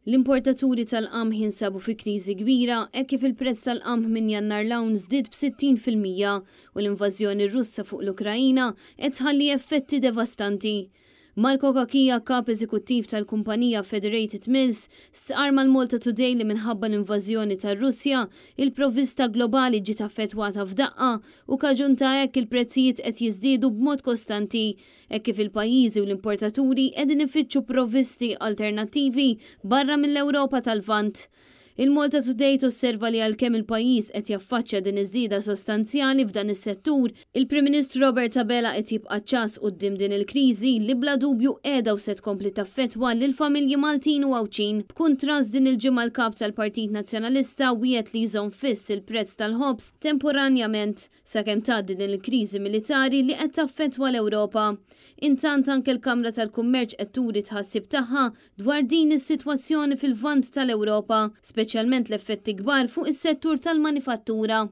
L-importaturi tal-qamħ jinsabu fi kriżi kbira hekk kif il-prezz tal-qamħ minn Jannar l-hawn żdied b'60% u l-invażjoni Russa fuq l-Ukrajina qed tħalli effetti devastanti. Marco Kakija, kap eżekuttiv tal-kumpanija Federated Mills, stqar mal-Malta Today li minħabba l-invażjoni tar-Russja, il-provvista globali ġiet affettwata f'daqqa u kaġunta hekk il-prezzijiet qed jiżdiedu b'mod kostanti hekk kif il-pajjiżi u l-importaturi qegħdin ifittxu provvisti alternattivi barra mill-Ewropa tal-Lvant. Il-Malta Today tosserva li għalkemm il-pajjiż qed jaffaċċja din iż-żieda sostanzjali f'dan is-settur, il-Prim Ministru Robert Abela qed jibqa' ċas quddiem din il-kriżi li bla dubju qiegħda u se tkompli taffettwa lil familji Maltin u Awċin. B'kuntrast din il-ġimgħa l-kap tal-Partit Nazzjonalista wieħed li jżomm fiss il-prezz tal-ħobż temporanjament sakemm tgħaddi din il-kriżi militari li qed taffettwa l-Ewropa. Intant anke l-Kamra tal-Kummerċ qed turi tħassib tagħha dwar din is-sitwazzjoni fil-Lvant tal-Ewropa, speċjalment l-effetti kbar fuq is-settur tal-manifattura.